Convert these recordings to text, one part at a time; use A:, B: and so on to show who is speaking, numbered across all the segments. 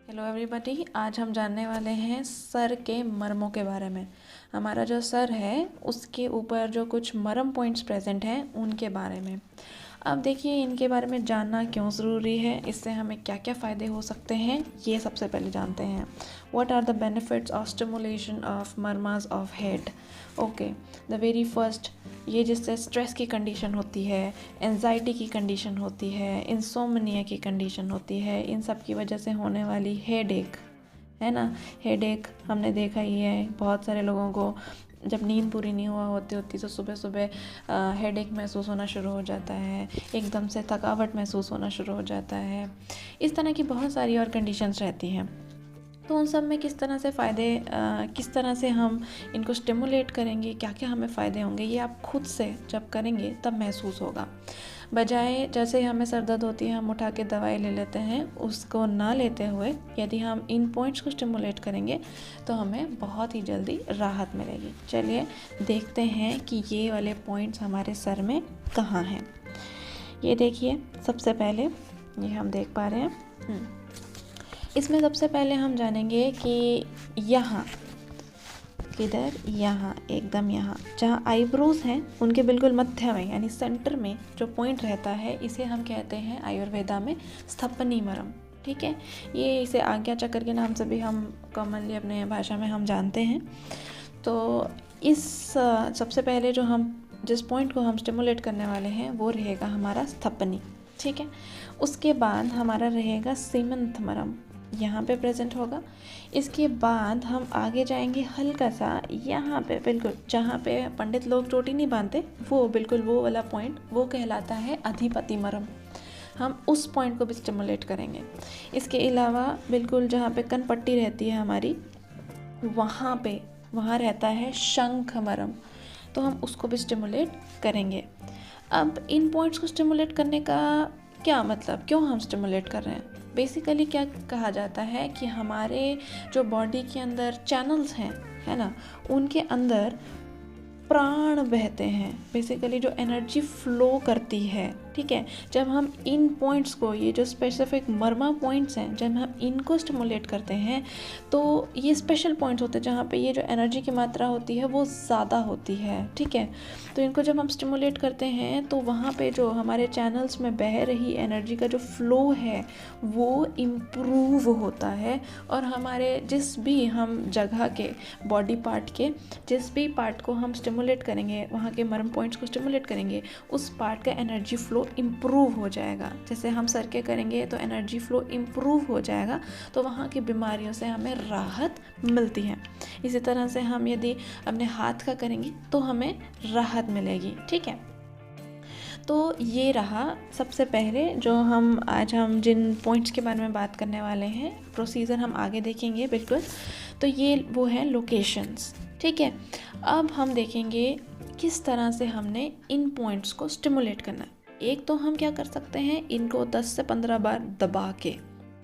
A: Hello everybody, आज हम जानने वाले हैं सर के मर्मों के बारे में। हमारा जो सर है उसके ऊपर जो कुछ मर्म पॉइंट्स प्रेजेंट हैं उनके बारे में। अब देखिए, इनके बारे में जानना क्यों ज़रूरी है, इससे हमें क्या क्या फ़ायदे हो सकते हैं, ये सबसे पहले जानते हैं। What are the benefits of stimulation of मर्मास of head. Okay, the very first, ये जिससे स्ट्रेस की कंडीशन होती है, एंजाइटी की कंडीशन होती है, इंसोमनिया की कंडीशन होती है, इन सब की वजह से होने वाली हेड एक है ना। हेड एक हमने देखा ही है, बहुत सारे लोगों को जब नींद पूरी नहीं हुआ होती तो सुबह सुबह हेड एक महसूस होना शुरू हो जाता है, एकदम से थकावट महसूस होना शुरू हो जाता है। इस तरह की बहुत सारी और कंडीशंस रहती हैं। तो उन सब में किस तरह से फ़ायदे, किस तरह से हम इनको स्टिमुलेट करेंगे, क्या क्या हमें फ़ायदे होंगे, ये आप खुद से जब करेंगे तब महसूस होगा। बजाय जैसे हमें सर दर्द होती है हम उठा के दवाई ले लेते हैं, उसको ना लेते हुए यदि हम इन पॉइंट्स को स्टिमुलेट करेंगे तो हमें बहुत ही जल्दी राहत मिलेगी। चलिए देखते हैं कि ये वाले पॉइंट्स हमारे सर में कहाँ हैं। ये देखिए, सबसे पहले ये हम देख पा रहे हैं। इसमें सबसे पहले हम जानेंगे कि यहाँ किधर, यहाँ एकदम यहाँ जहाँ आईब्रोज हैं उनके बिल्कुल मध्य में यानी सेंटर में जो पॉइंट रहता है, इसे हम कहते हैं आयुर्वेदा में स्थपनी मरम। ठीक है, ये इसे आज्ञा चक्र के नाम से भी हम कॉमनली अपने भाषा में हम जानते हैं। तो इस सबसे पहले जो हम जिस पॉइंट को हम स्टिमुलेट करने वाले हैं वो रहेगा हमारा स्थपनी। ठीक है, उसके बाद हमारा रहेगा सीमंत मरम, यहाँ पे प्रेजेंट होगा। इसके बाद हम आगे जाएंगे हल्का सा यहाँ पे, बिल्कुल जहाँ पे पंडित लोग चोटी नहीं बांधते, वो बिल्कुल वो वाला पॉइंट वो कहलाता है अधिपति मरम। हम उस पॉइंट को भी स्टिमुलेट करेंगे। इसके अलावा बिल्कुल जहाँ पे कनपट्टी रहती है हमारी, वहाँ रहता है शंख मरम, तो हम उसको भी स्टिमुलेट करेंगे। अब इन पॉइंट्स को स्टिमुलेट करने का क्या मतलब, क्यों हम स्टिमुलेट कर रहे हैं? बेसिकली क्या कहा जाता है कि हमारे जो बॉडी के अंदर चैनल्स हैं, है ना, उनके अंदर प्राण बहते हैं, बेसिकली जो एनर्जी फ्लो करती है। ठीक है, जब हम इन पॉइंट्स को, ये जो स्पेसिफिक मर्मा पॉइंट्स हैं, जब हम इनको स्टिमुलेट करते हैं तो ये स्पेशल पॉइंट्स होते हैं जहाँ पे ये जो एनर्जी की मात्रा होती है वो ज़्यादा होती है। ठीक है, तो इनको जब हम स्टिमुलेट करते हैं तो वहाँ पे जो हमारे चैनल्स में बह रही एनर्जी का जो फ्लो है वो इम्प्रूव होता है, और हमारे जिस भी हम जगह के बॉडी पार्ट के जिस भी पार्ट को हम स्टिमुलेट करेंगे, वहाँ के मर्म पॉइंट्स को स्टिमुलेट करेंगे, उस पार्ट का एनर्जी फ्लो इम्प्रूव हो जाएगा। जैसे हम सर के करेंगे तो एनर्जी फ्लो इम्प्रूव हो जाएगा, तो वहाँ की बीमारियों से हमें राहत मिलती है। इसी तरह से हम यदि अपने हाथ का करेंगे तो हमें राहत मिलेगी। ठीक है, तो ये रहा सबसे पहले जो हम जिन पॉइंट्स के बारे में बात करने वाले हैं, प्रोसीजर हम आगे देखेंगे बिल्कुल। तो ये वो है लोकेशंस। ठीक है, अब हम देखेंगे किस तरह से हमने इन पॉइंट्स को स्टिमुलेट करना है। एक तो हम क्या कर सकते हैं, इनको 10 से 15 बार दबा के,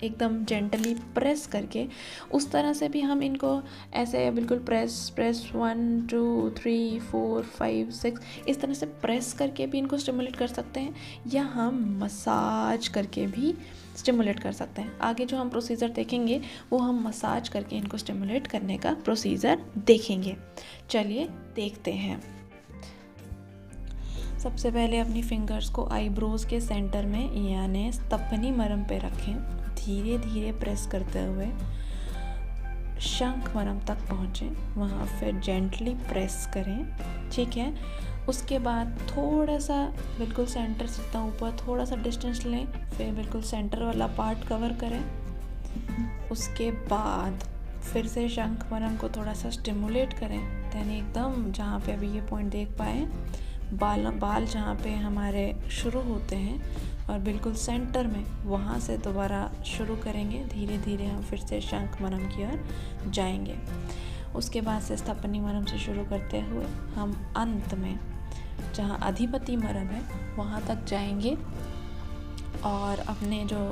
A: एकदम जेंटली प्रेस करके, उस तरह से भी हम इनको ऐसे बिल्कुल प्रेस 1 2 3 4 5 6 इस तरह से प्रेस करके भी इनको स्टिमुलेट कर सकते हैं, या हम मसाज करके भी स्टिमुलेट कर सकते हैं। आगे जो हम प्रोसीजर देखेंगे वो हम मसाज करके इनको स्टिमुलेट करने का प्रोसीजर देखेंगे। चलिए देखते हैं। सबसे पहले अपनी फिंगर्स को आईब्रोज के सेंटर में यानी स्थपनी मरम पे रखें, धीरे धीरे प्रेस करते हुए शंख मरम तक पहुँचें, वहाँ फिर जेंटली प्रेस करें। ठीक है, उसके बाद थोड़ा सा बिल्कुल सेंटर से जितना ऊपर थोड़ा सा डिस्टेंस लें, फिर बिल्कुल सेंटर वाला पार्ट कवर करें। उसके बाद फिर से शंख मरम को थोड़ा सा स्टिमुलेट करें, यानी एकदम जहाँ पे अभी ये पॉइंट देख पाए, बाल जहाँ पे हमारे शुरू होते हैं और बिल्कुल सेंटर में, वहाँ से दोबारा शुरू करेंगे। धीरे धीरे हम फिर से शंख मरम की ओर जाएंगे। उसके बाद से स्थपनी मरम से शुरू करते हुए हम अंत में जहाँ अधिपति मरम है वहाँ तक जाएंगे, और अपने जो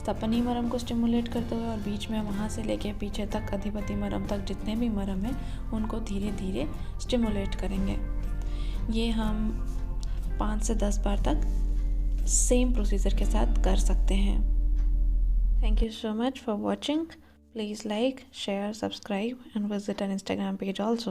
A: स्थपनी मरम को स्टिमुलेट करते हुए और बीच में वहाँ से लेके पीछे तक अधिपति मरम तक जितने भी मरम हैं उनको धीरे धीरे स्टिमुलेट करेंगे। ये हम 5 से 10 बार तक सेम प्रोसीजर के साथ कर सकते हैं। Thank you so much for watching. Please like, share, subscribe and visit our Instagram page also.